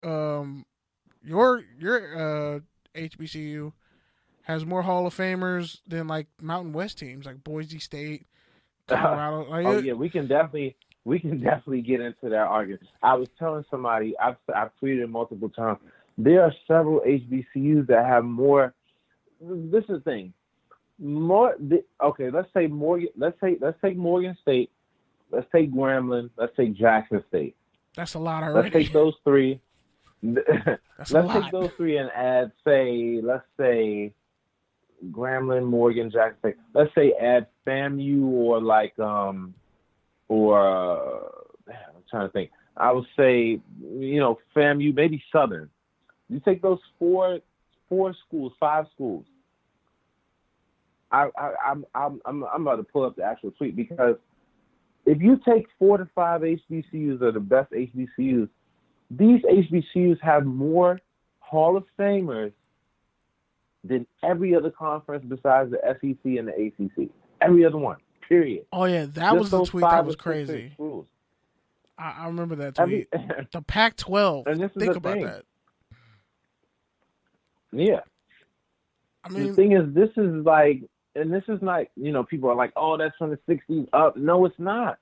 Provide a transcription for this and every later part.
um, your HBCU has more Hall of Famers than like Mountain West teams, like Boise State, Colorado. Like, Oh yeah, we can definitely get into that argument. I was telling somebody I've tweeted multiple times. There are several HBCUs that have more. This is the thing. Okay, let's say Morgan. Let's take Morgan State. Let's take Grambling. Let's take Jackson State. that's a lot Let's already. take those three. That's a Let's take lot. those three and add, say, let's say Grambling, Morgan, Jackson State. Let's say add FAMU or I'm trying to think. I would say FAMU, maybe Southern. You take those four schools, five schools. I'm about to pull up the actual tweet because if you take 4 to 5 HBCUs are the best HBCUs, these HBCUs have more Hall of Famers than every other conference besides the SEC and the ACC. Every other one, period. Oh yeah, that Just was the those tweet that five was or six big crazy. schools. I remember that Every, tweet. The Pac-12. and this is Think the about thing. that. Yeah. I The mean, thing is, this is like, and this is not, people are like, oh, that's from the 60s up. No, it's not.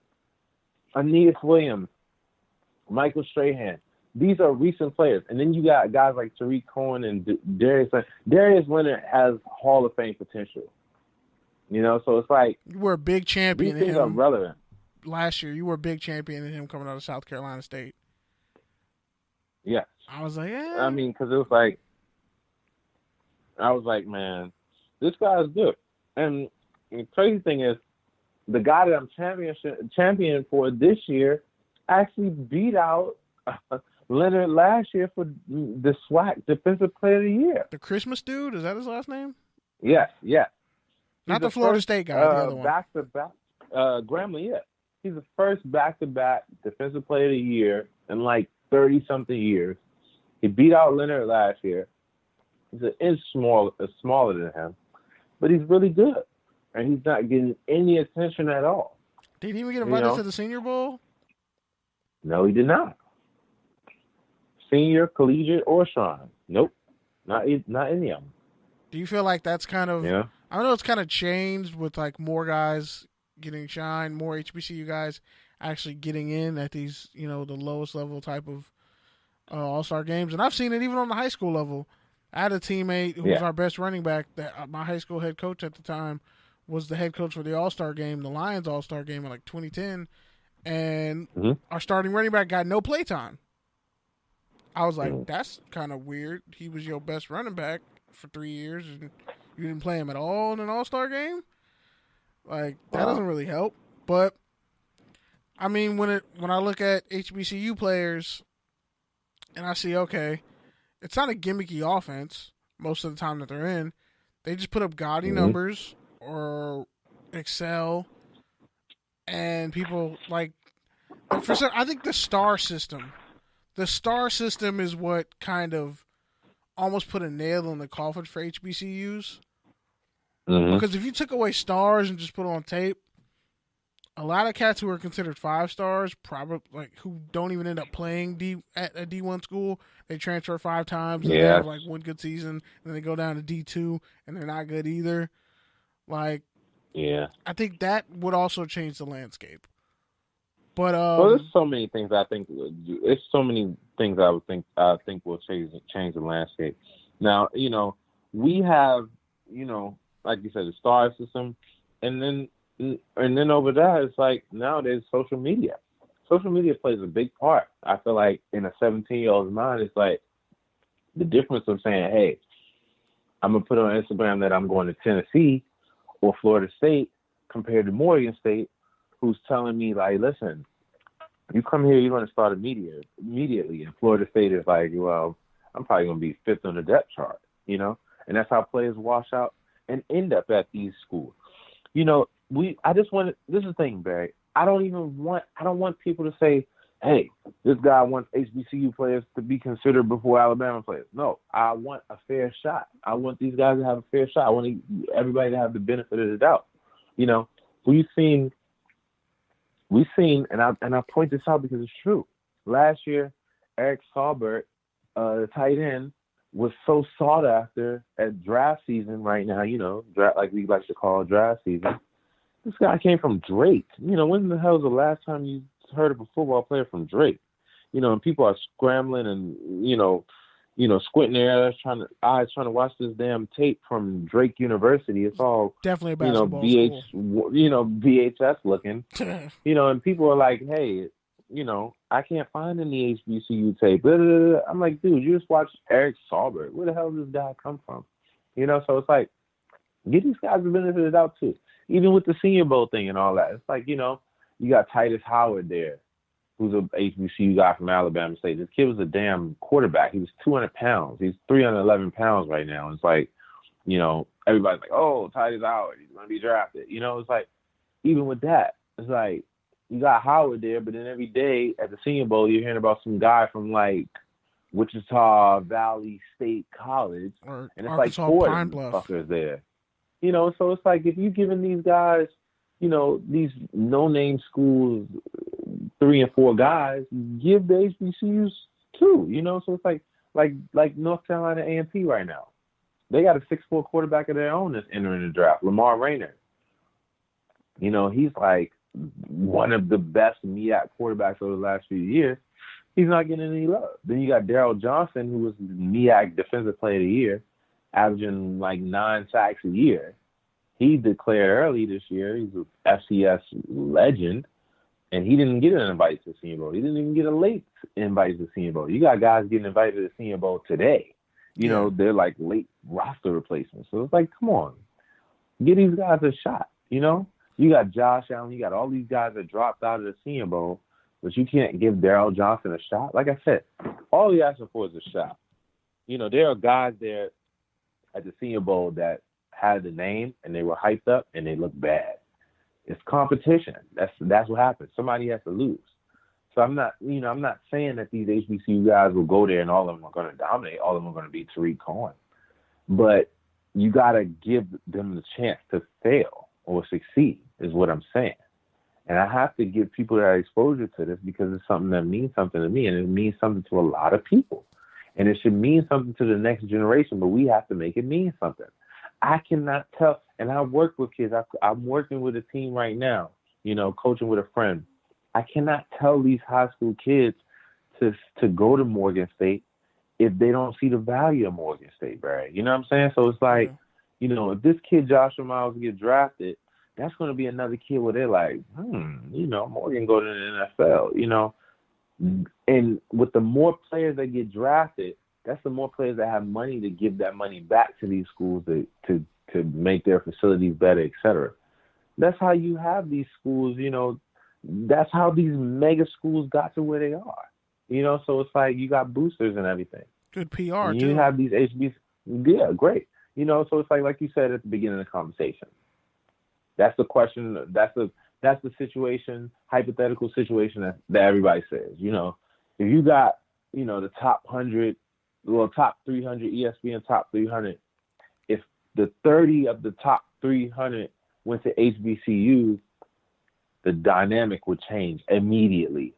Aeneas Williams, Michael Strahan. These are recent players. And then you got guys like Tariq Cohen and Darius Leonard. Darius Leonard has Hall of Fame potential. So it's like you were a big these champion of things are him relevant. last year. You were a big champion of him coming out of South Carolina State. Yes. I was like, I mean, because it was like, I was like, man, this guy is good. And the crazy thing is, the guy that I'm championing for this year actually beat out Leonard last year for the SWAC Defensive Player of the Year. the Christmas dude, is that his last name? Yes, yes. He's Not the the Florida first State guy, the other one. back-to-back Grambling. Yeah, he's the first back-to-back Defensive Player of the Year in like 30-something years. He beat out Leonard last year. He's an inch smaller than him, but he's really good, and he's not getting any attention at all. Did he even get You invited to know? the Senior Bowl? No, he did not. Senior, collegiate, or shrine. Nope, not any of them. Do you feel like that's kind of? Yeah. I know it's kind of changed with like more guys getting shine, more HBCU guys actually getting in at these, the lowest level type of All Star games, and I've seen it even on the high school level. I had a teammate who was Yeah. our best running back. That my high school head coach at the time was the head coach for the All Star game, the Lions All Star game in like 2010, and Mm-hmm. our starting running back got no play time. I was like, Mm-hmm. that's kind of weird. He was your best running back for 3 years, and you didn't play him at all in an All Star game. Like that Wow. doesn't really help. But I mean, when I look at HBCU players and I see, okay, it's not a gimmicky offense most of the time that they're in. They just put up gaudy Mm-hmm. numbers or excel, and people like. For some, I think the star system is what kind of almost put a nail in the coffin for HBCUs. Mm-hmm. Because if you took away stars and just put on tape, a lot of cats who are considered 5 stars, probably like who don't even end up playing at a D1 school, they transfer 5 times and they Yes. have like one good season, and then they go down to D2 and they're not good either. Like Yeah. I think that would also change the landscape. But Well, there's so many things I think. It's so many things I think will change the landscape. Now, we have, like you said, the star system, and then over there, it's like nowadays social media. Social media plays a big part. I feel like in a 17-year-old's mind, it's like the difference of saying, "Hey, I'm gonna put on Instagram that I'm going to Tennessee or Florida State," compared to Morgan State, who's telling me like, "Listen, you come here, you're going to start immediately." And Florida State is like, "Well, I'm probably going to be fifth on the depth chart," And that's how players wash out and end up at these schools. I just want to, this is the thing, Barry. I don't want people to say, "Hey, this guy wants HBCU players to be considered before Alabama players." No, I want a fair shot. I want these guys to have a fair shot. I want everybody to have the benefit of the doubt. We've seen, and I point this out because it's true. Last year, Eric Saubert the tight end, was so sought after at draft season right now, draft, like we like to call draft season. This guy came from Drake. When the hell was the last time you heard of a football player from Drake? And people are scrambling and, squinting their eyes trying to watch this damn tape from Drake University. It's all definitely a basketball school. VHS looking. And people are like, hey, I can't find any HBCU tape. Blah, blah, blah. I'm like, dude, you just watch Eric Saubert. Where the hell does this guy come from? So it's like, get these guys the benefit of the doubt too. Even with the Senior Bowl thing and all that. It's like, you got Titus Howard there, who's a HBCU guy from Alabama State. This kid was a damn quarterback. He was 200 pounds. He's 311 pounds right now. It's like, everybody's like, oh, Titus Howard, he's going to be drafted. It's like, even with that, it's like, you got Howard there, but then every day at the Senior Bowl, you're hearing about some guy from, like, Wichita Valley State College. Or and it's Arkansas like 4 Pine of them Bluff. fuckers there. So it's like, if you're giving these guys, these no-name schools 3 and 4 guys, give the HBCUs 2, So it's like North Carolina A&T right now. They got a 6'4" quarterback of their own that's entering the draft, Lamar Rayner. He's like one of the best MEAC quarterbacks over the last few years. He's not getting any love. Then you got Darrell Johnson, who was MEAC Defensive Player of the Year, averaging like 9 sacks a year. He declared early this year. He's an FCS legend, and he didn't get an invite to the Senior Bowl. He didn't even get a late invite to the Senior Bowl. You got guys getting invited to the Senior Bowl today. They're like late roster replacements. So it's like, come on, give these guys a shot. You got Josh Allen. You got all these guys that dropped out of the Senior Bowl, but you can't give Darrell Johnson a shot. Like I said, all you're asking for is a shot. There are guys there at the Senior Bowl that had the name and they were hyped up and they look bad. It's competition. That's what happens. Somebody has to lose. So I'm not saying that these HBCU guys will go there and all of them are going to dominate. All of them are going to be Tariq Cohen. But you got to give them the chance to fail or succeed is what I'm saying. And I have to give people that exposure to this because it's something that means something to me and it means something to a lot of people. And it should mean something to the next generation, but we have to make it mean something. I cannot tell, and I work with kids. I'm working with a team right now, coaching with a friend. I cannot tell these high school kids to go to Morgan State if they don't see the value of Morgan State, Barry. You know what I'm saying? So it's like, if this kid Joshua Miles gets drafted, that's going to be another kid where they're like, Morgan go to the NFL, And with the more players that get drafted, that's the more players that have money to give that money back to these schools to make their facilities better, et cetera. That's how you have these schools, that's how these mega schools got to where they are. So it's like you got boosters and everything. Good PR, and too. You have these HBCUs. Yeah, great. So it's like you said at the beginning of the conversation. That's the question. That's the situation, hypothetical situation that everybody says. If you got, the top 100, top 300, ESPN top 300, if the 30 of the top 300 went to HBCUs, the dynamic would change immediately.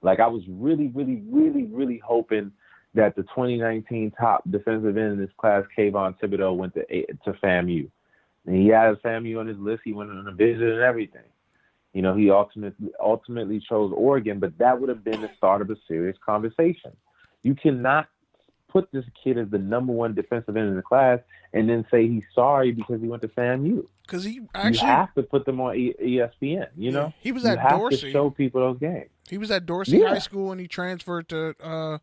Like I was really, really, really, really hoping that the 2019 top defensive end in this class, Kayvon Thibodeau, went to FAMU. And he had FAMU on his list. He went on a visit and everything. He ultimately chose Oregon, but that would have been the start of a serious conversation. You cannot put this kid as the number 1 defensive end in the class and then say he's sorry because he went to FAMU. Because you have to put them on ESPN. Yeah, he was at Dorsey. Dorsey. To show people those games. He was at Dorsey High School and he transferred to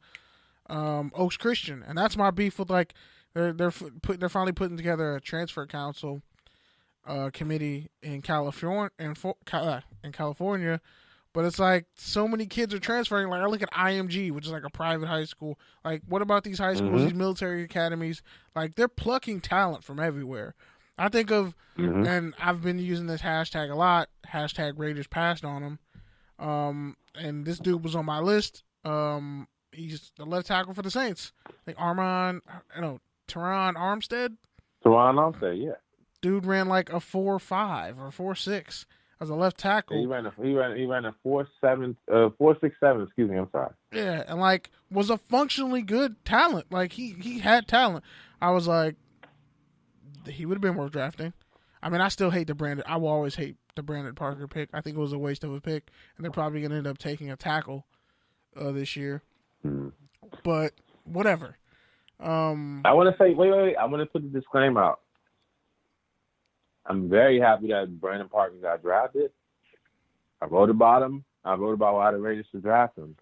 Oaks Christian, and that's my beef with they're finally putting together a transfer council committee in California, but it's like so many kids are transferring. Like I look at IMG, which is like a private high school. Like what about these high schools, these military academies? Like they're plucking talent from everywhere. I think of, and I've been using this hashtag a lot. Hashtag Raiders passed on him. And this dude was on my list. He's the left tackle for the Saints. Like Teron Armstead. Teron Armstead, yeah. Dude ran like a 4.5 or 4.6 as a left tackle. Yeah, he ran a 4.7, 4.67. Excuse me, I'm sorry. Yeah, and like was a functionally good talent. Like he had talent. I was like, he would have been worth drafting. I mean, I still hate the Brandon. I will always hate the Brandon Parker pick. I think it was a waste of a pick, and they're probably gonna end up taking a tackle this year. Mm. But whatever. I want to say, wait. I want to put the disclaimer out. I'm very happy that Brandon Parker got drafted. I wrote about him. I wrote about why the Raiders should draft him.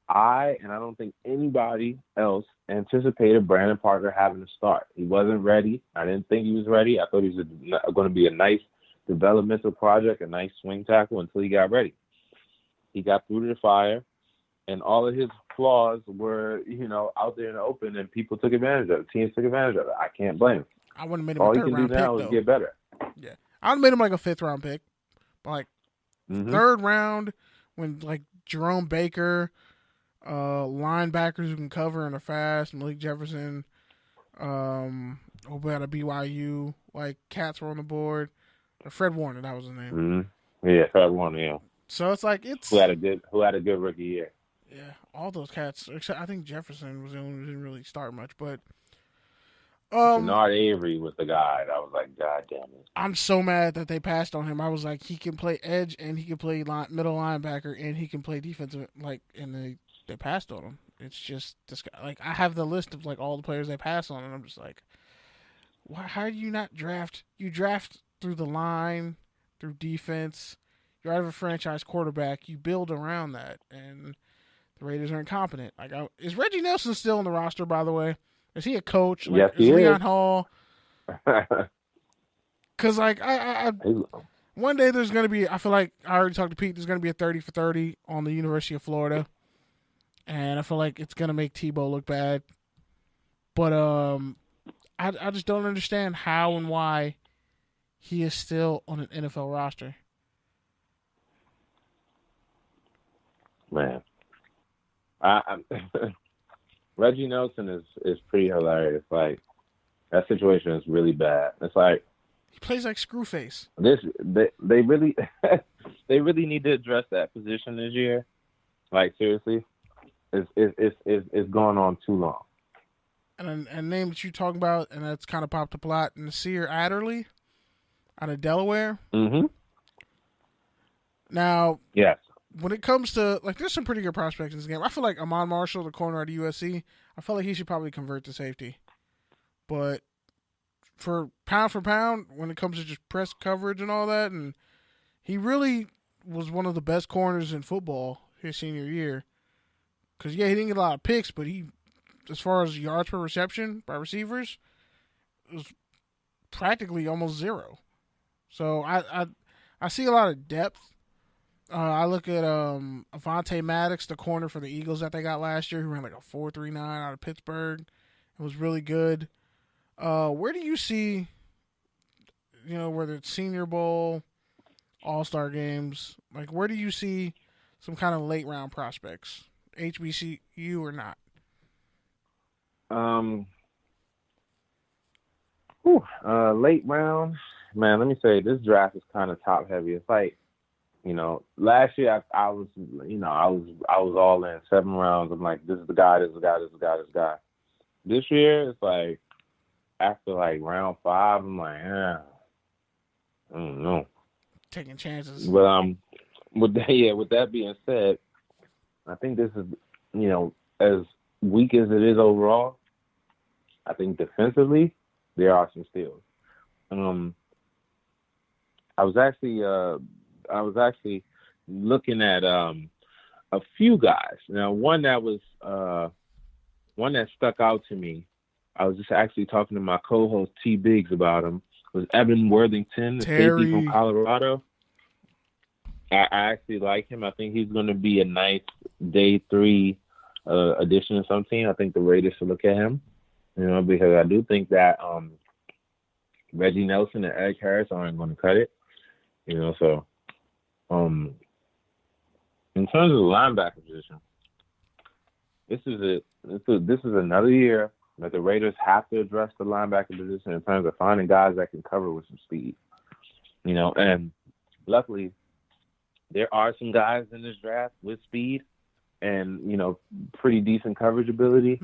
I don't think anybody else anticipated Brandon Parker having to start. He wasn't ready. I didn't think he was ready. I thought he was going to be a nice developmental project, a nice swing tackle until he got ready. He got through the fire, and all of his flaws were, out there in the open, and people took advantage of it. Teams took advantage of it. I can't blame him. I wouldn't have made him a third round pick, though. All he can do now is get better. Yeah. I would have made him like a 5th round pick. Like, 3rd round when, like, Jerome Baker, linebackers who can cover and are fast, Malik Jefferson, Obee out of BYU, like, cats were on the board. Fred Warner, that was his name. Yeah, Fred Warner, yeah. So it's like, who had a good rookie year. Yeah, all those cats, except I think Jefferson was the only one who didn't really start much, but Bernard Avery was the guy. I was like, God damn it. I'm so mad that they passed on him. I was like, he can play edge and he can play middle linebacker and he can play defensive. Like, and they passed on him. It's just this guy. Like, I have the list of like all the players they passed on, and I'm just like, how do you not draft? You draft through the line, through defense. You're out of a franchise quarterback. You build around that, and the Raiders are incompetent. Like, is Reggie Nelson still on the roster? By the way. Is he a coach? Like, yes, he is. Leon Leon Hall? Because, like, I one day there's going to be, I feel like, I already talked to Pete, there's going to be a 30 for 30 on the University of Florida. And I feel like it's going to make Tebow look bad. But I just don't understand how and why he is still on an NFL roster. Man. Reggie Nelson is pretty hilarious. Like, that situation is really bad. It's like he plays like Screwface. They really they really need to address that position this year. Like, seriously, it's gone on too long. And a name that you talk about, and that's kind of popped up a lot, Nasir Adderley out of Delaware. Mm-hmm. Now, yes. When it comes to, like, there's some pretty good prospects in this game. I feel like Amon Marshall, the corner at USC, I feel like he should probably convert to safety. But for pound, when it comes to just press coverage and all that, and he really was one of the best corners in football his senior year. Because, yeah, he didn't get a lot of picks, but he, as far as yards per reception by receivers, it was practically almost 0. So I see a lot of depth. I look at Avonte Maddox, the corner for the Eagles that they got last year, who ran like a 4.39 out of Pittsburgh. It was really good. Where do you see, whether it's Senior Bowl, All-Star games, like where do you see some kind of late round prospects, HBCU or not? Late round, man. Let me say, this draft is kind of top heavy. It's like, last year I was all in 7 rounds. I'm like, this is the guy, this is the guy, this is the guy, this guy. This year, it's like, after like round 5, I'm like, I don't know. Taking chances. But with that being said, I think this is, as weak as it is overall, I think defensively there are some steals. I was actually looking at a few guys. Now, one that stuck out to me. I was just actually talking to my co-host T. Biggs about him. Was Evan Worthington, the safety from Colorado. I actually like him. I think he's going to be a nice day 3 addition to some team. I think the Raiders should look at him, because I do think that Reggie Nelson and Eric Harris aren't going to cut it. So in terms of the linebacker position, this is another year that the Raiders have to address the linebacker position in terms of finding guys that can cover with some speed. And luckily there are some guys in this draft with speed. and pretty decent coverage ability.